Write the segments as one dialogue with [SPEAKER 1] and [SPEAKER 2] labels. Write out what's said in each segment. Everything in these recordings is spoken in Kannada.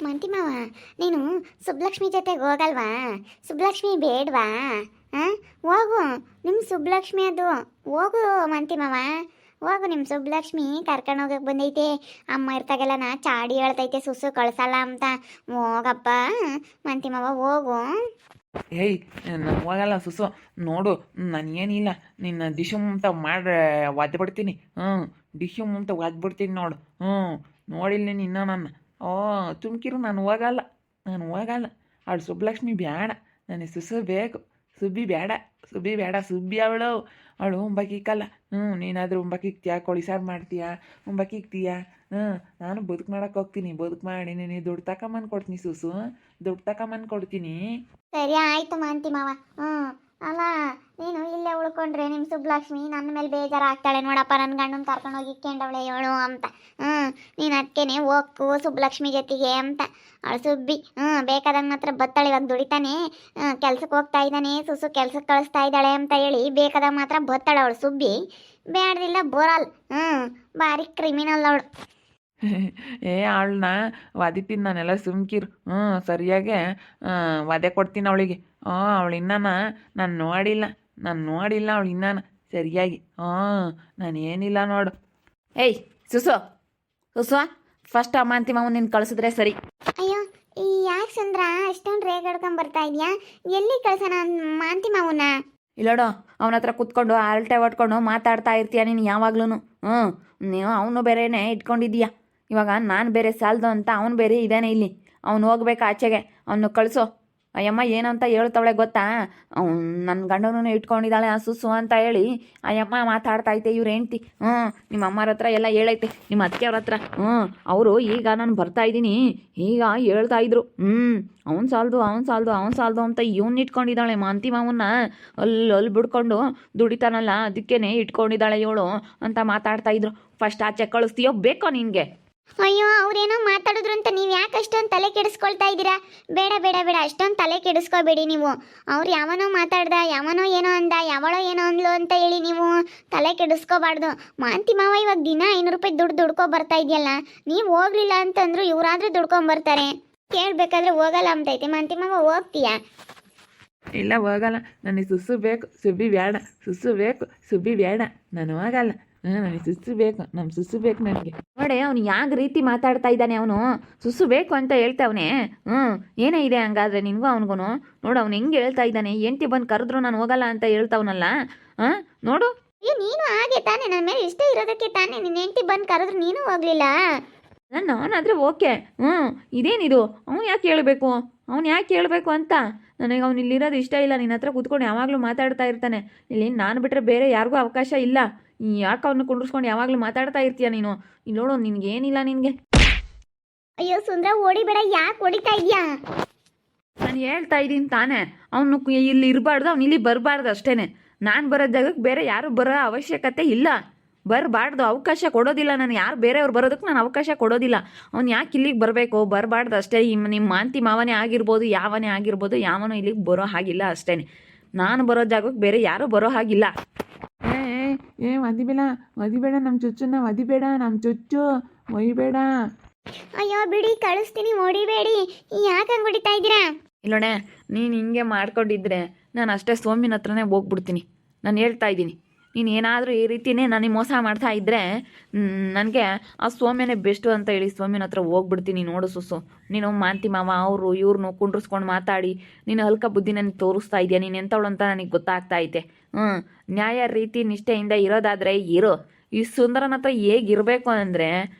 [SPEAKER 1] ಮಂತಿ ಮಾವ, ನೀನು ಸುಬ್ಲಕ್ಷ್ಮಿ ಜೊತೆಗೆ ಹೋಗಲ್ವಾ? ಸುಬ್ಲಕ್ಷ್ಮಿ ಬೇಡವಾ? ಹಾಂ, ಹೋಗು. ನಿಮ್ಮ ಸುಬ್ಲಕ್ಷ್ಮಿ ಅದು. ಹೋಗು ಮಂತಿ ಮಾವ, ಹೋಗು. ನಿಮ್ಮ ಸುಬ್ಲಕ್ಷ್ಮಿ ಕರ್ಕೊಂಡು ಹೋಗಕ್ಕೆ ಬಂದೈತೆ. ಅಮ್ಮ ಇರ್ತಾಗೆಲ್ಲ ನಾ ಚಾಡಿ ಹೇಳ್ತೈತೆ ಸುಸು ಕಳ್ಸಲ್ಲ ಅಂತ. ಹೋಗಪ್ಪ ಮಂತಿ ಮಾವ, ಹೋಗು.
[SPEAKER 2] ಏಯ್, ನಾನು ಹೋಗಲ್ಲ ಸುಸು. ನೋಡು, ಏನಿಲ್ಲ, ನಿನ್ನ ಡಿಶುಮ್ ಅಂತ ಮಾಡ್ರೆ ಒದ್ಬಿಡ್ತೀನಿ. ಡಿಶುಮ್ ಅಂತ ಒದ್ಬಿಡ್ತೀನಿ ನೋಡು. ನೋಡಿಲ್ಲ ನಿನ್ನ ನನ್ನ. ತುಮ್ಕಿರು, ನಾನು ಹೋಗಲ್ಲ. ಅವಳು ಸುಬ್ಬಲಕ್ಷ್ಮಿ ಬೇಡ, ನನಗೆ ಸುಸು ಬೇಕು. ಸುಬ್ಬಿ ಬೇಡ. ಸುಬ್ಬಿ ಅವಳು ಉಂಬಕ್ಕಿಕ್ಕಲ್ಲ. ನೀನಾದರೂ ಉಂಬಕ್ಕಿಕ್ತೀಯಾ, ಕೋಳಿ ಸಾರು ಮಾಡ್ತೀಯಾ, ಉಂಬಕ್ಕಿಕ್ತೀಯಾ? ನಾನು ಬದುಕು ಮಾಡಕ್ಕೆ ಹೋಗ್ತೀನಿ. ಬದುಕು ಮಾಡಿ ನೀನು ದುಡ್ಡು ತಗೊಂಬಂದು ಕೊಡ್ತೀನಿ ಸುಸು. ದುಡ್ಡು ತಗೊಂಬಂದು ಕೊಡ್ತೀನಿ.
[SPEAKER 1] ಸರಿ ಆಯ್ತು ಮಾಂತಿ ಮಾವ. ಅಲ್ಲ, ನೀನು ಇಲ್ಲೇ ಉಳ್ಕೊಂಡ್ರೆ ನಿಮ್ಮ ಸುಬ್ಲಕ್ಷ್ಮಿ ನನ್ನ ಮೇಲೆ ಬೇಜಾರಾಗ್ತಾಳೆ ನೋಡಪ್ಪ. ನನ್ನ ಗಂಡನ ಕರ್ಕೊಂಡು ಹೋಗಿ ಇಕ್ಕೊಂಡವಳೆ ಹೇಳು ಅಂತ. ನೀನು ಅದಕ್ಕೇನೆ ಹೋಗು ಸುಬ್ಲಕ್ಷ್ಮಿ ಜೊತೆಗೆ ಅಂತ. ಅವಳು ಸುಬ್ಬಿ ಬೇಕಾದಂಗೆ ಮಾತ್ರ ಬತ್ತಾಳೆ. ಇವಾಗ ದುಡಿತಾನೆ, ಕೆಲ್ಸಕ್ಕೆ ಹೋಗ್ತಾ ಇದ್ದಾನೆ, ಸುಸು ಕೆಲ್ಸಕ್ಕೆ ಕಳಿಸ್ತಾ ಇದ್ದಾಳೆ ಅಂತ ಹೇಳಿ ಬೇಕಾದಾಗ ಮಾತ್ರ ಬತ್ತಾಳೆ ಅವಳು ಸುಬ್ಬಿ. ಬೇಡದಿಲ್ಲ ಬರಲ್. ಭಾರಿ ಕ್ರಿಮಿನಲ್ ಅವಳು.
[SPEAKER 2] ಅವಳನ್ನ ವದಿತೀನಿ ನಾನೆಲ್ಲ, ಸುಮ್ಕಿರು. ಸರಿಯಾಗೆ ವಧೆ ಕೊಡ್ತೀನಿ ಅವಳಿಗೆ. ಅವಳು ಇನ್ನಾನ ನಾನು ನೋಡಿಲ್ಲ ಅವಳು ಇನ್ನಾನ ಸರಿಯಾಗಿ. ನಾನು ಏನಿಲ್ಲ ನೋಡು.
[SPEAKER 3] ಏಯ್ ಸುಸು, ಫಸ್ಟ್ ಅಮ್ಮ ಅಂತಿ ಮಾವು ನಿನ್ನ ಕಳಿಸಿದ್ರೆ ಸರಿ.
[SPEAKER 1] ಅಯ್ಯೋ, ಯಾಕೆ ಸಂದ್ರ ಅಷ್ಟೊಂದು ರೇಗಾಡ್ಕೊಂಡ್ ಬರ್ತಾ ಇದೆಯಾ? ಎಲ್ಲಿ ಕಳ್ಸೋಣ ಮಾಂತಿ ಮಾವನ್ನ?
[SPEAKER 3] ಇಲ್ಲೋಡು, ಅವನ ಹತ್ರ ಕುತ್ಕೊಂಡು ಅರಟೆ ಹೊಟ್ಕೊಂಡು ಮಾತಾಡ್ತಾ ಇರ್ತೀಯ ನೀನು ಯಾವಾಗ್ಲೂ. ನೀವು ಅವನು ಬೇರೆನೇ ಇಟ್ಕೊಂಡಿದ್ದೀಯ. ಇವಾಗ ನಾನು ಬೇರೆ ಸಾಲದು ಅಂತ ಅವನು ಬೇರೆ ಇದ್ದಾನೆ ಇಲ್ಲಿ. ಅವ್ನು ಹೋಗ್ಬೇಕು ಆಚೆಗೆ, ಅವನು ಕಳಿಸೋ. ಅಯ್ಯಮ್ಮ ಏನಂತ ಹೇಳ್ತಾವಳೆ ಗೊತ್ತಾ? ಅವ್ನು ನನ್ನ ಗಂಡನೂ ಇಟ್ಕೊಂಡಿದ್ದಾಳೆ ಆ ಸುಸು ಅಂತ ಹೇಳಿ ಅಯ್ಯಮ್ಮ ಮಾತಾಡ್ತೈತೆ. ಇವ್ರು ಹೆಂಡ್ತಿ ನಿಮ್ಮ ಅಮ್ಮರ ಹತ್ರ ಎಲ್ಲ ಹೇಳೈತೆ, ನಿಮ್ಮ ಅತ್ತಿಗೆಯವ್ರ ಹತ್ರ. ಅವರು ಈಗ ನಾನು ಬರ್ತಾ ಇದ್ದೀನಿ ಈಗ ಹೇಳ್ತಾ ಇದ್ರು. ಅವ್ನು ಸಾಲ್ದು ಅಂತ ಇವ್ನು ಇಟ್ಕೊಂಡಿದ್ದಾಳೆ ಮಾಂತಿ ಮಾವನ್ನ. ಅಲ್ಲಿ ಬಿಡ್ಕೊಂಡು ದುಡಿತಾನಲ್ಲ, ಅದಕ್ಕೇನೆ ಇಟ್ಕೊಂಡಿದ್ದಾಳೆ ಇವಳು ಅಂತ ಮಾತಾಡ್ತಾ ಇದ್ರು. ಫಸ್ಟ್ ಆಚೆ ಕಳಿಸ್ತೀಯೋ ಬೇಕೋ ನಿನಗೆ?
[SPEAKER 1] ಅಯ್ಯೋ, ಅವ್ರೇನೋ ಮಾತಾಡಿದ್ರು ಅಂತ ನೀವು ಯಾಕೆ ಅಷ್ಟೊಂದು ತಲೆ ಕೆಡಿಸ್ಕೊಳ್ತಾ ಇದ್ದೀರಾ? ಬೇಡ, ಅಷ್ಟೊಂದು ತಲೆ ಕೆಡಿಸ್ಕೋಬೇಡಿ ನೀವು. ಅವ್ರು ಯಾವನೋ ಮಾತಾಡ್ದ, ಯಾವನೋ ಏನೋ ಅಂದ, ಯಾವಳೋ ಏನೋ ಅಂದ್ಲು ಅಂತ ಹೇಳಿ ನೀವು ತಲೆ ಕೆಡಿಸ್ಕೋಬಾರ್ದು. ಮಾಂತಿ ಮಾವ ಇವಾಗ ದಿನ 500 ರೂಪಾಯಿ ದುಡ್ಕೊ ಬರ್ತಾ ಇದೆಯಲ್ಲ, ನೀವು ಹೋಗ್ಲಿಲ್ಲ ಅಂತಂದ್ರು ಇವರಾದ್ರೂ ದುಡ್ಕೊಂಬರ್ತಾರೆ. ಕೇಳಬೇಕಾದ್ರೆ ಹೋಗಲ್ಲ ಅಂತೈತೆ. ಮಾಂತಿ ಮಾವ ಹೋಗ್ತೀಯಾ?
[SPEAKER 2] ಇಲ್ಲ, ಹೋಗಲ್ಲ. ನನಗೆ ಸುಸು ಬೇಕು, ಸುಬ್ಬಿ ಬೇಡ. ಸುಬ್ಬಿ ಬೇಡ, ನಾನು ಹೋಗಲ್ಲ. ನನಗೆ ಸುಸು ಬೇಕು, ನಮ್ಮ ಸುಸು ಬೇಕು ನನಗೆ.
[SPEAKER 3] ನೋಡೆ, ಅವ್ನು ಯಾವ ರೀತಿ ಮಾತಾಡ್ತಾ ಇದ್ದಾನೆ. ಅವನು ಸುಸು ಬೇಕು ಅಂತ ಹೇಳ್ತಾವನೆ. ಏನೇ ಇದೆ ಹಂಗಾದ್ರೆ ನಿನಗೂ ಅವನಿಗೂ? ನೋಡು, ಅವ್ನು ಹೆಂಗೆ ಹೇಳ್ತಾ ಇದ್ದಾನೆ. ಎಂಟಿ ಬಂದು ಕರೆದ್ರು ನಾನು ಹೋಗಲ್ಲ ಅಂತ ಹೇಳ್ತಾವನಲ್ಲ. ನೋಡು.
[SPEAKER 1] ನೀನು ಹಾಗೆ ತಾನೇ, ನನ್ನ ಮೇಲೆ ಇಷ್ಟ ಇರೋದಕ್ಕೆ ತಾನೇ ನಿನ್ನ ಹೆಂಡತಿ ಬಂದು ಕರೆದ್ರು ನೀನು ಹೋಗ್ಲಿಲ್ಲ.
[SPEAKER 3] ನಾನಾದರೆ ಓಕೆ. ಇದೇನಿದು? ಅವ್ನು ಯಾಕೆ ಹೇಳಬೇಕು ಅಂತ? ನನಗೆ ಅವ್ನು ಇಲ್ಲಿರೋದು ಇಷ್ಟ ಇಲ್ಲ. ನಿನ್ನ ಹತ್ರ ಕೂತ್ಕೊಂಡು ಯಾವಾಗಲೂ ಮಾತಾಡ್ತಾ ಇರ್ತಾನೆ. ಇಲ್ಲಿ ನಾನು ಬಿಟ್ಟರೆ ಬೇರೆ ಯಾರಿಗೂ ಅವಕಾಶ ಇಲ್ಲ. ಯಾಕೆ ಅವನ್ನ ಕುಂಡ್ರಿಸ್ಕೊಂಡು ಯಾವಾಗಲೂ ಮಾತಾಡ್ತಾ ಇರ್ತೀಯ ನೀನು? ಇಲ್ಲಿ ನೋಡು, ನಿನಗೇನಿಲ್ಲ ನಿನಗೆ.
[SPEAKER 1] ಅಯ್ಯೋ ಸುಂದ್ರ, ಓಡಿಬೇಡ. ಯಾಕೆ ಹೊಡಿತಾ ಇದೆಯಾ?
[SPEAKER 3] ನಾನು ಹೇಳ್ತಾ ಇದ್ದೀನಿ ತಾನೇ, ಅವನು ಇಲ್ಲಿ ಇರಬಾರ್ದು, ಅವ್ನು ಇಲ್ಲಿ ಬರಬಾರ್ದು ಅಷ್ಟೇ. ನಾನು ಬರೋ ಜಾಗಕ್ಕೆ ಬೇರೆ ಯಾರು ಬರೋ ಅವಶ್ಯಕತೆ ಇಲ್ಲ. ಬರಬಾರ್ದು, ಅವಕಾಶ ಕೊಡೋದಿಲ್ಲ ನಾನು. ಯಾರು ಬೇರೆಯವ್ರು ಬರೋದಕ್ಕೆ ನಾನು ಅವಕಾಶ ಕೊಡೋದಿಲ್ಲ. ಅವ್ನು ಯಾಕೆ ಇಲ್ಲಿಗೆ ಬರಬೇಕು? ಬರಬಾರ್ದು ಅಷ್ಟೇ. ನಿಮ್ಮ ಮಾಂತಿ ಮಾವನೇ ಆಗಿರ್ಬೋದು, ಯಾವನೇ ಆಗಿರ್ಬೋದು, ಯಾವನೂ ಇಲ್ಲಿಗೆ ಬರೋ ಹಾಗಿಲ್ಲ ಅಷ್ಟೇ. ನಾನು ಬರೋ ಜಾಗಕ್ಕೆ ಬೇರೆ ಯಾರೂ ಬರೋ ಹಾಗಿಲ್ಲ.
[SPEAKER 2] ಒದಿಬೇಡ ನಮ್ಮ ಚುಚ್ಚನ್ನ, ಒದಿಬೇಡ ನಮ್ಮ ಚುಚ್ಚು, ಒಯ್ಬೇಡ.
[SPEAKER 1] ಅಯ್ಯೋ ಬಿಡಿ, ಕಳಿಸ್ತೀನಿ, ಹೊಡಿಬೇಡಿ. ಯಾಕೆ ಹಂಗೆ ಹೊಡಿತಾ ಇದ್ದೀರಾ?
[SPEAKER 3] ಇಲ್ಲೋಣೆ, ನೀನು ಹಿಂಗೆ ಮಾಡ್ಕೊಂಡಿದ್ರೆ ನಾನು ಅಷ್ಟೇ ಸೋಮಿನ ಹತ್ರನೇ ಹೋಗ್ಬಿಡ್ತೀನಿ. ನಾನು ಹೇಳ್ತಾ ಇದ್ದೀನಿ, ನೀನು ಏನಾದರೂ ಈ ರೀತಿಯೇ ನನಗೆ ಮೋಸ ಮಾಡ್ತಾ ಇದ್ದರೆ ನನಗೆ ಆ ಸೋಮ್ಯನೇ ಬೆಸ್ಟು ಅಂತ ಹೇಳಿ ಸೋಮ್ಯನ ಹತ್ರ ಹೋಗ್ಬಿಡ್ತೀನಿ. ನೋಡು ಸುಸು, ನೀನು ಮಾಂತಿ ಮಾವ ಅವರು ಇವ್ರನ್ನೂ ಕುಂಡ್ರಿಸ್ಕೊಂಡು ಮಾತಾಡಿ ನೀನು ಹಲ್ಕ ಬುದ್ಧಿ ನನಗೆ ತೋರಿಸ್ತಾ ಇದೆಯಾ. ನೀನು ಎಂಥವಳು ಅಂತ ನನಗೆ ಗೊತ್ತಾಗ್ತಾ ಐತೆ. ನ್ಯಾಯ ರೀತಿ ನಿಷ್ಠೆಯಿಂದ ಇರೋದಾದರೆ ಇರೋ. ಈ ಸುಂದರನ ಹತ್ರ ಹೇಗಿರಬೇಕು ಅಂದರೆ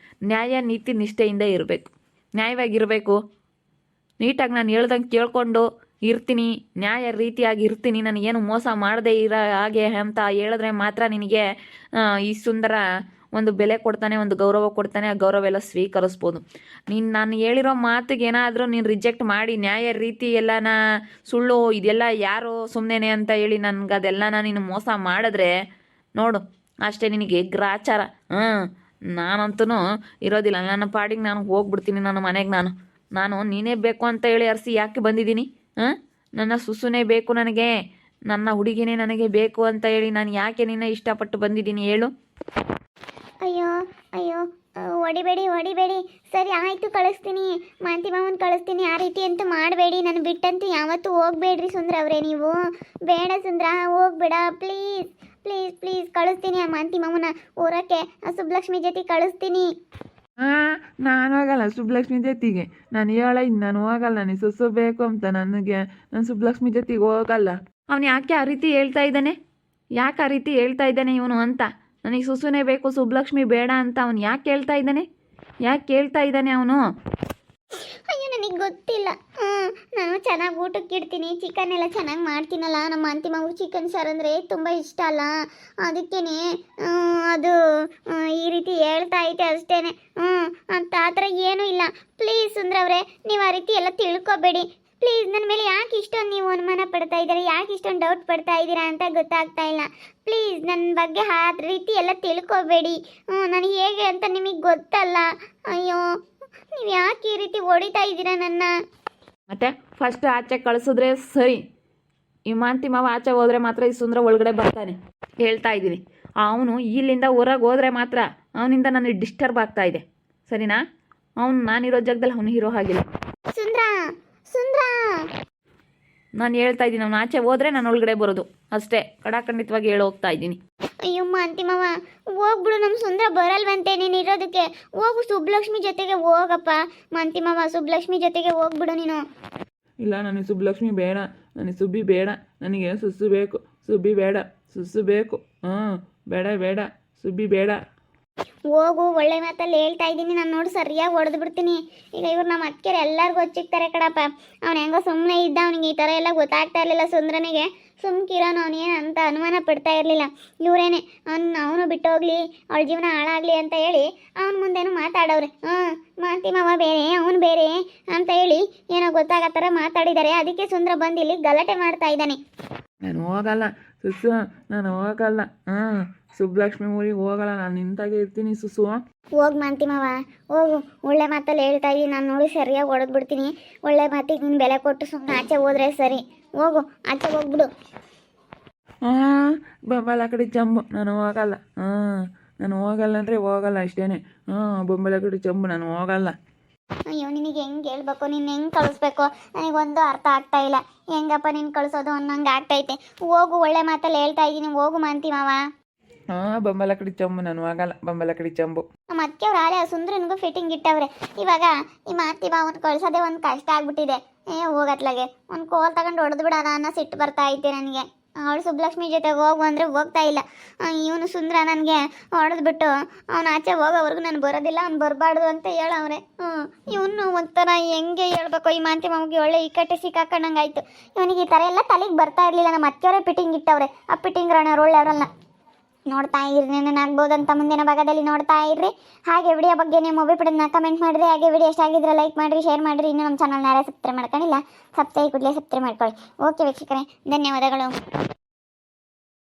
[SPEAKER 3] ನ್ಯಾಯ ನೀತಿ ನಿಷ್ಠೆಯಿಂದ ಇರಬೇಕು, ನ್ಯಾಯವಾಗಿರಬೇಕು. ನೀಟಾಗಿ ನಾನು ಹೇಳ್ದಂಗೆ ಕೇಳ್ಕೊಂಡು ಇರ್ತೀನಿ, ನ್ಯಾಯ ರೀತಿಯಾಗಿ ಇರ್ತೀನಿ, ನನಗೇನು ಮೋಸ ಮಾಡದೇ ಇರೋ ಹಾಗೆ ಅಂತ ಹೇಳಿದ್ರೆ ಮಾತ್ರ ನಿನಗೆ ಈ ಸುಂದರ ಒಂದು ಬೆಲೆ ಕೊಡ್ತಾನೆ, ಒಂದು ಗೌರವ ಕೊಡ್ತಾನೆ. ಆ ಗೌರವ ಎಲ್ಲ ಸ್ವೀಕರಿಸ್ಬೋದು. ನಾನು ಹೇಳಿರೋ ಮಾತಿಗೆ ಏನಾದರೂ ನೀನು ರಿಜೆಕ್ಟ್ ಮಾಡಿ ನ್ಯಾಯ ರೀತಿ ಎಲ್ಲನ ಸುಳ್ಳು ಇದೆಲ್ಲ ಯಾರು ಸುಮ್ಮನೆ ಅಂತ ಹೇಳಿ ನನಗೆ ಅದೆಲ್ಲನ ನೀನು ಮೋಸ ಮಾಡಿದ್ರೆ ನೋಡು ಅಷ್ಟೇ ನಿನಗೆ ಗ್ರಾಚಾರ. ನಾನಂತೂ ಇರೋದಿಲ್ಲ. ನನ್ನ ಪಾಡಿಗೆ ನಾನು ಹೋಗ್ಬಿಡ್ತೀನಿ ನನ್ನ ಮನೆಗೆ. ನಾನು ನೀನೇ ಬೇಕು ಅಂತ ಹೇಳಿ ಅರಸಿ ಯಾಕೆ ಬಂದಿದ್ದೀನಿ? ನನ್ನ ಸುಸುನೇ ಬೇಕು ನನಗೆ, ನನ್ನ ಹುಡುಗಿನೇ ನನಗೆ ಬೇಕು ಅಂತ ಹೇಳಿ ನಾನು ಯಾಕೆ ನಿನ್ನ ಇಷ್ಟಪಟ್ಟು ಬಂದಿದ್ದೀನಿ ಹೇಳು?
[SPEAKER 1] ಅಯ್ಯೋ ಅಯ್ಯೋ ಹೊಡಿಬೇಡಿ ಹೊಡಿಬೇಡಿ. ಸರಿ ಆಯಿತು, ಕಳಿಸ್ತೀನಿ. ಮಾಂತಿ ಮಾವನ್ ಕಳಿಸ್ತೀನಿ. ಆ ರೀತಿ ಅಂತೂ ಮಾಡಬೇಡಿ. ನಾನು ಬಿಟ್ಟಂತೂ ಯಾವತ್ತೂ ಹೋಗ್ಬೇಡ್ರಿ ಸುಂದ್ರ ಅವರೇ ನೀವು. ಬೇಡ ಸುಂದ್ರ, ಹೋಗ್ಬೇಡ ಪ್ಲೀಸ್ ಪ್ಲೀಸ್ ಪ್ಲೀಸ್. ಕಳಿಸ್ತೀನಿ ಆ ಮಾಂತಿ ಮಾವನ ಊರಕ್ಕೆ ಸುಬ್ಲಕ್ಷ್ಮಿ ಜೊತೆ ಕಳಿಸ್ತೀನಿ.
[SPEAKER 2] ಹಾಂ, ನಾನು ಹೋಗಲ್ಲ ಸುಬ್ಲಕ್ಷ್ಮಿ ಜೊತೆಗೆ. ನಾನು ಹೇಳಿದ್ದು ನಾನು ಹೋಗಲ್ಲ, ನನಗೆ ಸುಸು ಬೇಕು ಅಂತ. ನನಗೆ ನಾನು ಸುಬ್ಲಕ್ಷ್ಮಿ ಜೊತೆಗೆ ಹೋಗಲ್ಲ.
[SPEAKER 3] ಅವನು ಯಾಕೆ ಆ ರೀತಿ ಹೇಳ್ತಾ ಇದ್ದಾನೆ? ಯಾಕೆ ಆ ರೀತಿ ಹೇಳ್ತಾ ಇದ್ದಾನೆ ಇವನು ಅಂತ? ನನಗೆ ಸುಸುನೇ ಬೇಕು, ಸುಬ್ಲಕ್ಷ್ಮಿ ಬೇಡ ಅಂತ ಅವನು ಯಾಕೆ ಹೇಳ್ತಾ ಇದ್ದಾನೆ? ಯಾಕೆ ಹೇಳ್ತಾ ಇದ್ದಾನೆ ಅವನು?
[SPEAKER 1] ಅಯ್ಯೋ ನನಗೆ ಗೊತ್ತಿಲ್ಲ. ನಾನು ಚೆನ್ನಾಗಿ ಊಟಕ್ಕೆ ಇಡ್ತೀನಿ, ಚಿಕನ್ ಎಲ್ಲ ಚೆನ್ನಾಗಿ ಮಾಡ್ತೀನಲ್ಲ. ನಮ್ಮ ಮಾಂತಿ ಮಾವು ಚಿಕನ್ ಸಾರು ಅಂದರೆ ತುಂಬ ಇಷ್ಟ ಅಲ್ಲ, ಅದಕ್ಕೇ ಅದು ಈ ರೀತಿ ಹೇಳ್ತಾ ಐತೆ ಅಷ್ಟೇ. ಅಂತ ಆ ಥರ ಏನೂ ಇಲ್ಲ. ಪ್ಲೀಸ್ ಸುಂದ್ರ ಅವರೇ, ನೀವು ಆ ರೀತಿ ಎಲ್ಲ ತಿಳ್ಕೊಬೇಡಿ ಪ್ಲೀಸ್. ನನ್ನ ಮೇಲೆ ಯಾಕೆ ಇಷ್ಟೊಂದು ನೀವು ಅನುಮಾನ ಪಡ್ತಾ ಇದ್ದೀರಾ, ಯಾಕೆ ಇಷ್ಟೊಂದು ಡೌಟ್ ಪಡ್ತಾ ಇದ್ದೀರಾ ಅಂತ ಗೊತ್ತಾಗ್ತಾ ಇಲ್ಲ. ಪ್ಲೀಸ್ ನನ್ನ ಬಗ್ಗೆ ಆ ರೀತಿ ಎಲ್ಲ ತಿಳ್ಕೊಬೇಡಿ. ನಾನು ಹೇಗೆ ಅಂತ ನಿಮಗೆ ಗೊತ್ತಲ್ಲ. ಅಯ್ಯೋ, ನೀವು ಯಾಕೆ ಈ ರೀತಿ ಹೊಡಿತಾ ಇದ್ದೀರಾ ನನ್ನ?
[SPEAKER 3] ಮತ್ತೆ ಫಸ್ಟ್ ಆಚೆ ಕಳಿಸಿದ್ರೆ ಸರಿ. ಈ ಮಾಂತಿ ಮಾವ ಆಚೆ ಹೋದರೆ ಮಾತ್ರ ಈ ಸುಂದ್ರ ಒಳಗಡೆ ಬರ್ತಾನೆ, ಹೇಳ್ತಾ ಇದ್ದೀನಿ. ಅವನು ಇಲ್ಲಿಂದ ಹೊರಗೆ ಹೋದರೆ ಮಾತ್ರ ಅವನಿಂದ ನನಗೆ ಡಿಸ್ಟರ್ಬ್ ಆಗ್ತಾ ಇದೆ, ಸರಿನಾ? ಅವನು ನಾನಿರೋ ಜಾಗದಲ್ಲಿ ಅವನು ಇರೋ ಹಾಗಿಲ್ಲ.
[SPEAKER 1] ಸುಂದ್ರ ಸುಂದ್ರ
[SPEAKER 3] ನಾನು ಹೇಳ್ತಾ ಇದ್ದೀನಿ, ಅವನು ಆಚೆ ಹೋದರೆ ನಾನು ಒಳಗಡೆ ಬರೋದು ಅಷ್ಟೇ. ಕಡಾಖಂಡಿತವಾಗಿ ಹೇಳಿ ಹೋಗ್ತಾ ಇದ್ದೀನಿ.
[SPEAKER 1] ಅಯ್ಯೋ ಮಾಂತಿ ಮಾವ, ಹೋಗ್ಬಿಡು. ನಮ್ಮ ಸುಂದ್ರ ಬರಲ್ವಂತೆ ನೀನು ಇರೋದಕ್ಕೆ. ಹೋಗು, ಸುಬ್ಲಕ್ಷ್ಮಿ ಜೊತೆಗೆ ಹೋಗಪ್ಪ. ಮಾಂತಿ ಮಾವ, ಸುಬ್ಲಕ್ಷ್ಮಿ ಜೊತೆಗೆ ಹೋಗ್ಬಿಡು ನೀನು.
[SPEAKER 2] ಇಲ್ಲ, ನನಗೆ ಸುಬ್ಲಕ್ಷ್ಮಿ ಬೇಡ, ನನಗೆ ಸುಬ್ಬಿ ಬೇಡ, ನನಗೆ ಸುಸ್ಸು ಬೇಕು. ಸುಬ್ಬಿ ಬೇಡ, ಸುಸ್ಸು ಬೇಕು. ಬೇಡ ಬೇಡ, ಸುಬ್ಬಿ ಬೇಡ.
[SPEAKER 1] ಹೋಗು, ಒಳ್ಳೆ ಮಾತಲ್ಲಿ ಹೇಳ್ತಾ ಇದ್ದೀನಿ. ನಾನು ನೋಡಿ ಸರಿಯಾಗಿ ಹೊಡೆದು ಬಿಡ್ತೀನಿ. ಈಗ ಇವ್ರು ನಮ್ಮ ಅಕ್ಕರು ಎಲ್ಲರಿಗೂ ಹಚ್ಚಿಕ್ತಾರೆ ಕಡಪ್ಪ. ಅವ್ನು ಹೆಂಗೋ ಸುಮ್ಮನೆ ಇದ್ದ, ಅವನಿಗೆ ಈ ಥರ ಎಲ್ಲ ಗೊತ್ತಾಗ್ತಾ ಇರಲಿಲ್ಲ ಸುಂದ್ರನಿಗೆ. ಸುಮ್ಕಿರೋನು, ಅವನೇನು ಅಂತ ಅನುಮಾನ ಪಡ್ತಾ ಇರಲಿಲ್ಲ. ಇವರೇನೆ ಅವನು ಬಿಟ್ಟು ಹೋಗ್ಲಿ, ಅವಳ ಜೀವನ ಹಾಳಾಗಲಿ ಅಂತ ಹೇಳಿ ಅವನ ಮುಂದೇನು ಮಾತಾಡೋರೆ. ಮಾಂತಿ ಮಾವ ಬೇರೆ, ಅವನು ಬೇರೆ ಅಂತ ಹೇಳಿ ಏನೋ ಗೊತ್ತಾಗೋ ಥರ ಮಾತಾಡಿದ್ದಾರೆ. ಅದಕ್ಕೆ ಸುಂದ್ರ ಬಂದು ಇಲ್ಲಿ ಗಲಾಟೆ ಮಾಡ್ತಾ ಇದ್ದಾನೆ.
[SPEAKER 2] ನಾನು ಹೋಗಲ್ಲ ಸುಸು, ನಾನು ಹೋಗಲ್ಲ. ಸುಬ್ಲಕ್ಷ್ಮಿ ಊರಿಗೆ ಹೋಗಲ್ಲ, ನಾನು ನಿಂತಾಗೆ ಇರ್ತೀನಿ ಸುಸು.
[SPEAKER 1] ಹೋಗಿ ಮಾಂತಿ ಮಾವ, ಹೋಗು. ಒಳ್ಳೆ ಮಾತಲ್ಲಿ ಹೇಳ್ತಾ ಇದ್ದೀನಿ. ನಾನು ನೋಡಿ ಸರಿಯಾಗಿ ಹೊಡೆದು ಬಿಡ್ತೀನಿ. ಒಳ್ಳೆ ಮಾತಿಗೆ ನೀನು ಬೆಲೆ ಕೊಟ್ಟು ಸುಮ್ಮನೆ ಆಚೆ ಹೋದ್ರೆ ಸರಿ. ಹೋಗು, ಆಚೆ ಹೋಗ್ಬಿಡು.
[SPEAKER 2] ಬೊಂಬಲ ಕಡೆ ಚಂಬು, ನಾನು ಹೋಗಲ್ಲ. ನಾನು ಹೋಗಲ್ಲ ಅಂದರೆ ಹೋಗಲ್ಲ ಅಷ್ಟೇ. ಬೊಂಬಲ ಕಡೆ ಚಂಬು, ನಾನು ಹೋಗಲ್ಲ.
[SPEAKER 1] ಅಯ್ಯೋ, ನಿನಗೆ ಹೆಂಗೆ ಹೇಳ್ಬೇಕು, ನೀನು ಹೆಂಗೆ ಕಳಿಸ್ಬೇಕು ನನಗೊಂದು ಅರ್ಥ ಆಗ್ತಾ ಇಲ್ಲ. ಹೆಂಗಪ್ಪ ನೀನು ಕಳಿಸೋದು ಅನ್ನಂಗೆ ಆಗ್ತೈತೆ. ಹೋಗು, ಒಳ್ಳೆ ಮಾತಲ್ಲಿ ಹೇಳ್ತಾ ಇದ್ದೀನಿ. ಹೋಗು ಮಾಂತಿ ಮಾವ.
[SPEAKER 2] ಬೊಂಬಲ ಕಡೆ ಚಂಬು, ನಾನು ಹೋಗಲ್ಲ. ಬೊಂಬಲ ಕಡೆ ಚಂಬು.
[SPEAKER 1] ನಮ್ಮ ಅತ್ತೆಯವ್ರು ಆಲೆ ಸುಂದ್ರನಿಗೂ ಫಿಟ್ಟಿಂಗ್ ಇಟ್ಟವ್ರೆ. ಇವಾಗ ಈ ಮಾಂತಿ ಮಾವನ ಕಳ್ಸೋದೇ ಒಂದು ಕಷ್ಟ ಆಗ್ಬಿಟ್ಟಿದೆ. ಹೋಗತ್ಲಾಗೆ ಒಂದು ಕೋಲ್ ತಗೊಂಡು ಹೊಡೆದು ಬಿಡೋಣ ಅನ್ನೋ ಸಿಟ್ಟು ಬರ್ತಾ ಐತೆ ನನಗೆ. ಅವಳು ಸುಬ್ಲಕ್ಷ್ಮಿ ಜೊತೆಗೆ ಹೋಗು ಅಂದರೆ ಹೋಗ್ತಾ ಇಲ್ಲ. ಇವನು ಸುಂದ್ರ ನನಗೆ ಹೊಡೆದ್ಬಿಟ್ಟು ಅವ್ನು ಆಚೆ ಹೋಗೋವರೆಗೂ ನಾನು ಬರೋದಿಲ್ಲ, ಅವ್ನು ಬರಬಾರ್ದು ಅಂತ ಹೇಳವ್ರೆ. ಇವನು ಒಂಥರ ಹೆಂಗೆ ಹೇಳ್ಬೇಕು, ಈ ಮಾಂತಿ ಮಾವಿಗೆ ಒಳ್ಳೆ ಇಕ್ಕಟ್ಟೆ ಸಿಕ್ಕಾಕೊಂಡಂಗಾಯ್ತು. ಇವನಿಗೆ ಈ ಥರ ಎಲ್ಲ ತಲೆಗೆ ಬರ್ತಾ ಇರಲಿಲ್ಲ. ನಮ್ಮ ಅತ್ತೆಯವರೇ ಫಿಟ್ಟಿಂಗ್ ಇಟ್ಟವ್ರೆ. ಆ ಫಿಟ್ಟಿಂಗ್ ರಾಣವ್ರು ಒಳ್ಳೆಯವರಲ್ಲ. ನೋಡ್ತಾ ಇರ್ರಿ, ಏನೇನಾಗ್ಬೋದಂತ ಮುಂದಿನ ಭಾಗದಲ್ಲಿ ನೋಡ್ತಾ ಇರ್ರಿ. ಹಾಗೆ ವಿಡಿಯೋ ಬಗ್ಗೆ ನೀವು ಮೊಬೈಲ್ ಪಡೆದನ್ನ ಕಮೆಂಟ್ ಮಾಡಿರಿ. ಹಾಗೆ ವಿಡಿಯೋ ಎಷ್ಟ ಆಗಿದ್ರೆ ಲೈಕ್ ಮಾಡಿರಿ, ಶೇರ್ ಮಾಡಿರಿ. ಇನ್ನು ನಮ್ಮ ಚಾನಲ್ನ ಯಾರೇ ಸಬ್ಸ್ಕ್ರೈಬ್ ಮಾಡ್ಕೊಂಡಿಲ್ಲ, ಸಬ್ಸ್ಕ್ರೈಬ್ ಕೂಡಲೇ ಸಬ್ಸ್ಕ್ರೈಬ್ ಮಾಡ್ಕೊಳ್ಳಿ. ಓಕೆ ವೀಕ್ಷಕರೇ, ಧನ್ಯವಾದಗಳು.